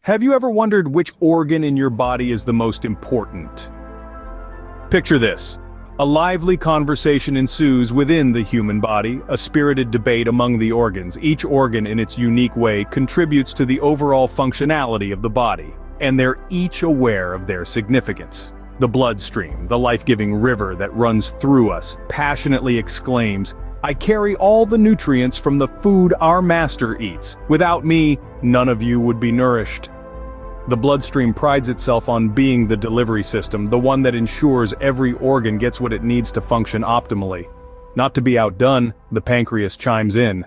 Have you ever wondered which organ in your body is the most important? Picture this. A lively conversation ensues within the human body, a spirited debate among the organs. Each organ in its unique way contributes to the overall functionality of the body, and they're each aware of their significance. The bloodstream, the life-giving river that runs through us, passionately exclaims, "I carry all the nutrients from the food our master eats. Without me, none of you would be nourished." The bloodstream prides itself on being the delivery system, the one that ensures every organ gets what it needs to function optimally. Not to be outdone, the pancreas chimes in.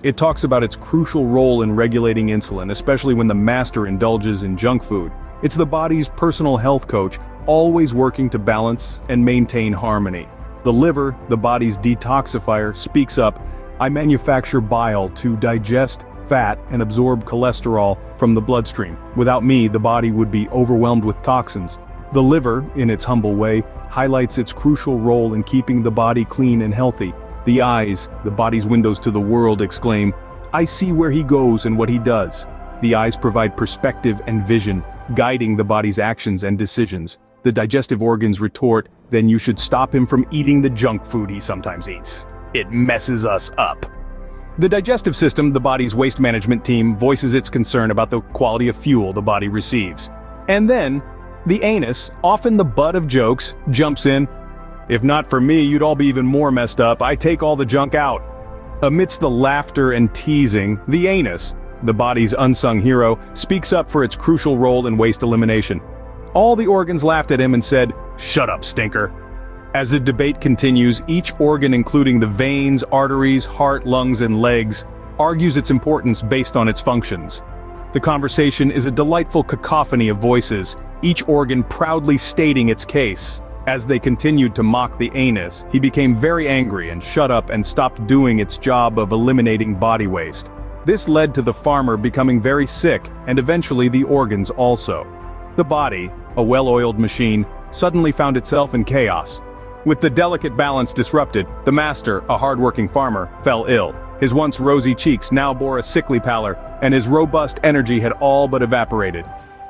It talks about its crucial role in regulating insulin, especially when the master indulges in junk food. It's the body's personal health coach, always working to balance and maintain harmony. The liver, the body's detoxifier, speaks up, "I manufacture bile to digest fat and absorb cholesterol from the bloodstream. Without me, the body would be overwhelmed with toxins." The liver, in its humble way, highlights its crucial role in keeping the body clean and healthy. The eyes, the body's windows to the world, exclaim, "I see where he goes and what he does." The eyes provide perspective and vision, guiding the body's actions and decisions. The digestive organs retort, "Then you should stop him from eating the junk food he sometimes eats. It messes us up." The digestive system, the body's waste management team, voices its concern about the quality of fuel the body receives. And then, the anus, often the butt of jokes, jumps in. "If not for me, you'd all be even more messed up. I take all the junk out." Amidst the laughter and teasing, the anus, the body's unsung hero, speaks up for its crucial role in waste elimination. All the organs laughed at him and said, "Shut up, stinker." As the debate continues, each organ, including the veins, arteries, heart, lungs, and legs, argues its importance based on its functions. The conversation is a delightful cacophony of voices, each organ proudly stating its case. As they continued to mock the anus, he became very angry and shut up and stopped doing its job of eliminating body waste. This led to the farmer becoming very sick, and eventually the organs also. The body, a well-oiled machine, suddenly found itself in chaos. With the delicate balance disrupted, the master, a hard-working farmer, fell ill. His once rosy cheeks now bore a sickly pallor, and his robust energy had all but evaporated.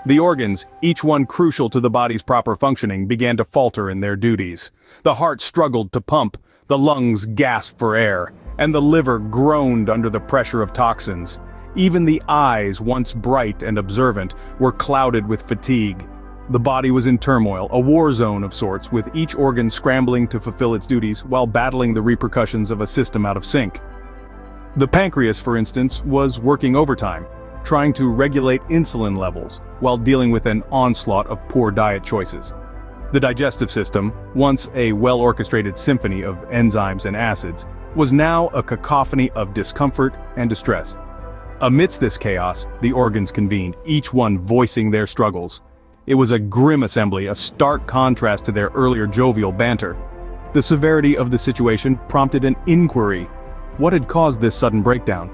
The organs, each one crucial to the body's proper functioning, began to falter in their duties. The heart struggled to pump, the lungs gasped for air, and the liver groaned under the pressure of toxins. Even the eyes, once bright and observant, were clouded with fatigue. The body was in turmoil, a war zone of sorts, with each organ scrambling to fulfill its duties while battling the repercussions of a system out of sync. The pancreas, for instance, was working overtime, trying to regulate insulin levels while dealing with an onslaught of poor diet choices. The digestive system, once a well-orchestrated symphony of enzymes and acids, was now a cacophony of discomfort and distress. Amidst this chaos, the organs convened, each one voicing their struggles. It was a grim assembly, a stark contrast to their earlier jovial banter. The severity of the situation prompted an inquiry. What had caused this sudden breakdown?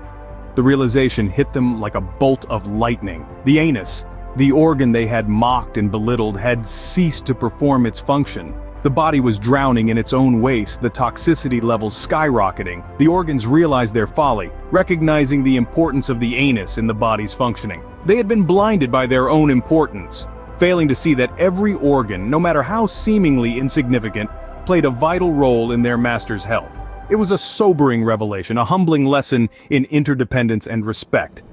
The realization hit them like a bolt of lightning. The anus, the organ they had mocked and belittled, had ceased to perform its function. The body was drowning in its own waste, the toxicity levels skyrocketing. The organs realized their folly, recognizing the importance of the anus in the body's functioning. They had been blinded by their own importance, failing to see that every organ, no matter how seemingly insignificant, played a vital role in their master's health. It was a sobering revelation, a humbling lesson in interdependence and respect.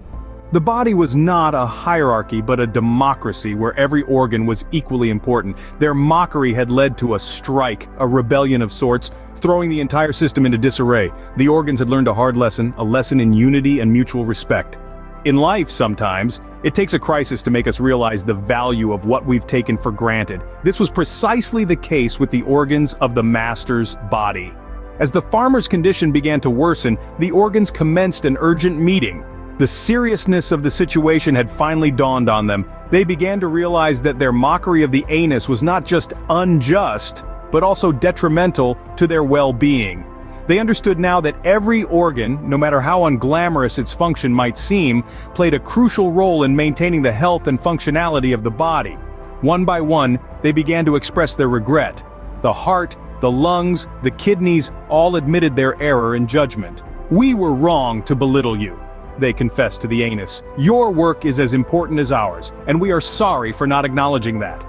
The body was not a hierarchy but a democracy where every organ was equally important. Their mockery had led to a strike, a rebellion of sorts, throwing the entire system into disarray. The organs had learned a hard lesson, a lesson in unity and mutual respect. In life, sometimes, it takes a crisis to make us realize the value of what we've taken for granted. This was precisely the case with the organs of the master's body. As the farmer's condition began to worsen, the organs commenced an urgent meeting. The seriousness of the situation had finally dawned on them. They began to realize that their mockery of the anus was not just unjust, but also detrimental to their well-being. They understood now that every organ, no matter how unglamorous its function might seem, played a crucial role in maintaining the health and functionality of the body. One by one, they began to express their regret. The heart, the lungs, the kidneys all admitted their error in judgment. "We were wrong to belittle you. they confessed to the anus. "Your work is as important as ours, and we are sorry for not acknowledging that."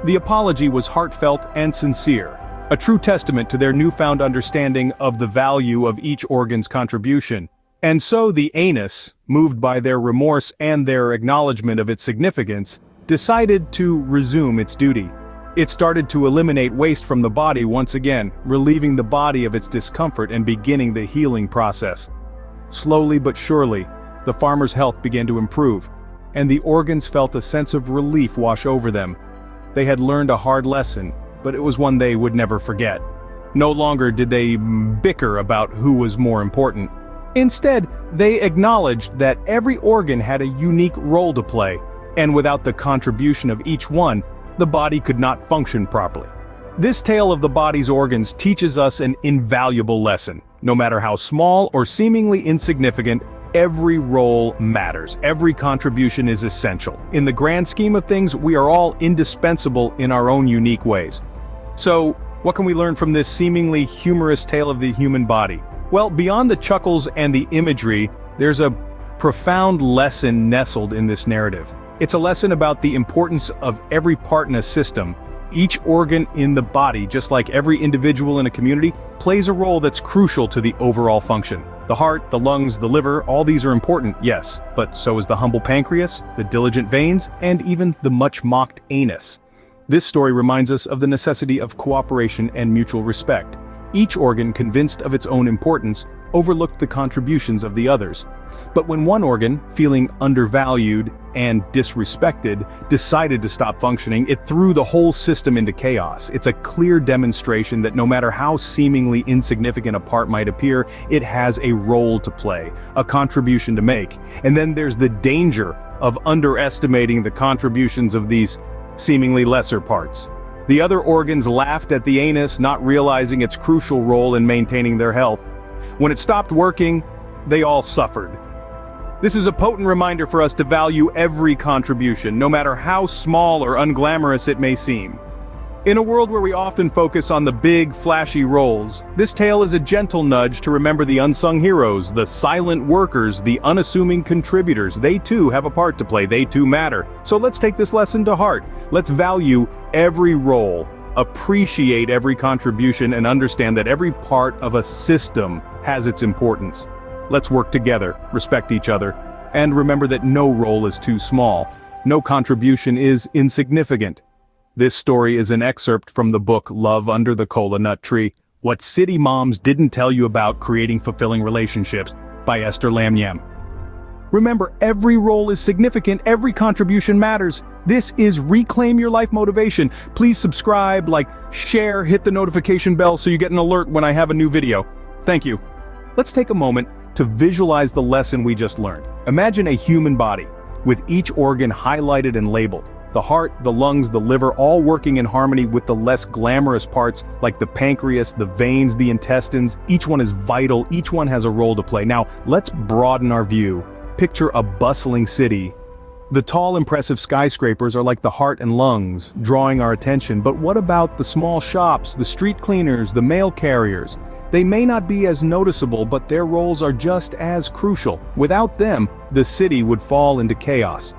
The apology was heartfelt and sincere, a true testament to their newfound understanding of the value of each organ's contribution. And so the anus, moved by their remorse and their acknowledgement of its significance, decided to resume its duty. It started to eliminate waste from the body once again, relieving the body of its discomfort and beginning the healing process. Slowly but surely, the farmer's health began to improve, and the organs felt a sense of relief wash over them. They had learned a hard lesson, but it was one they would never forget. No longer did they bicker about who was more important. Instead, they acknowledged that every organ had a unique role to play, and without the contribution of each one, the body could not function properly. This tale of the body's organs teaches us an invaluable lesson. No matter how small or seemingly insignificant, every role matters. Every contribution is essential. In the grand scheme of things, we are all indispensable in our own unique ways. So, what can we learn from this seemingly humorous tale of the human body? Well, beyond the chuckles and the imagery, there's a profound lesson nestled in this narrative. It's a lesson about the importance of every part in a system. Each organ in the body, just like every individual in a community, plays a role that's crucial to the overall function. The heart, the lungs, the liver, all these are important, yes, but so is the humble pancreas, the diligent veins, and even the much-mocked anus. This story reminds us of the necessity of cooperation and mutual respect. Each organ, convinced of its own importance, overlooked the contributions of the others. But when one organ, feeling undervalued and disrespected, decided to stop functioning, it threw the whole system into chaos. It's a clear demonstration that no matter how seemingly insignificant a part might appear, it has a role to play, a contribution to make. And then there's the danger of underestimating the contributions of these seemingly lesser parts. The other organs laughed at the anus, not realizing its crucial role in maintaining their health. When it stopped working, they all suffered. This is a potent reminder for us to value every contribution, no matter how small or unglamorous it may seem. In a world where we often focus on the big, flashy roles, this tale is a gentle nudge to remember the unsung heroes, the silent workers, the unassuming contributors. They too have a part to play, they too matter. So let's take this lesson to heart. Let's value every role, appreciate every contribution, and understand that every part of a system has its importance. Let's work together, respect each other, and remember that no role is too small. No contribution is insignificant. This story is an excerpt from the book Love Under the Cola Nut Tree, What City Moms Didn't Tell You About Creating Fulfilling Relationships by Esther Lamyam. Remember, every role is significant, every contribution matters. This is Reclaim Your Life Motivation. Please subscribe, like, share, hit the notification bell so you get an alert when I have a new video. Thank you. Let's take a moment to visualize the lesson we just learned. Imagine a human body, with each organ highlighted and labeled. The heart, the lungs, the liver, all working in harmony with the less glamorous parts like the pancreas, the veins, the intestines. Each one is vital, each one has a role to play. Now, let's broaden our view. Picture a bustling city. The tall, impressive skyscrapers are like the heart and lungs, drawing our attention. But what about the small shops, the street cleaners, the mail carriers? They may not be as noticeable, but their roles are just as crucial. Without them, the city would fall into chaos.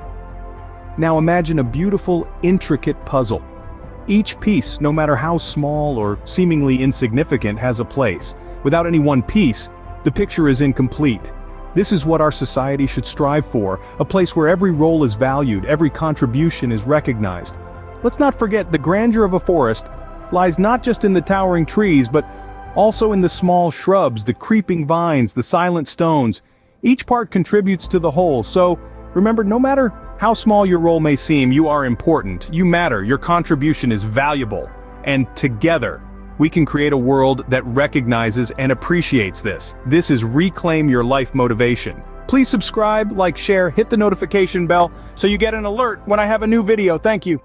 Now imagine a beautiful, intricate puzzle. Each piece, no matter how small or seemingly insignificant, has a place. Without any one piece, the picture is incomplete. This is what our society should strive for, a place where every role is valued, every contribution is recognized. Let's not forget the grandeur of a forest lies not just in the towering trees, but also in the small shrubs, the creeping vines, the silent stones. Each part contributes to the whole, so remember, no matter how small your role may seem, you are important, you matter, your contribution is valuable. And together, we can create a world that recognizes and appreciates this. This is Reclaim Your Life Motivation. Please subscribe, like, share, hit the notification bell so you get an alert when I have a new video. Thank you.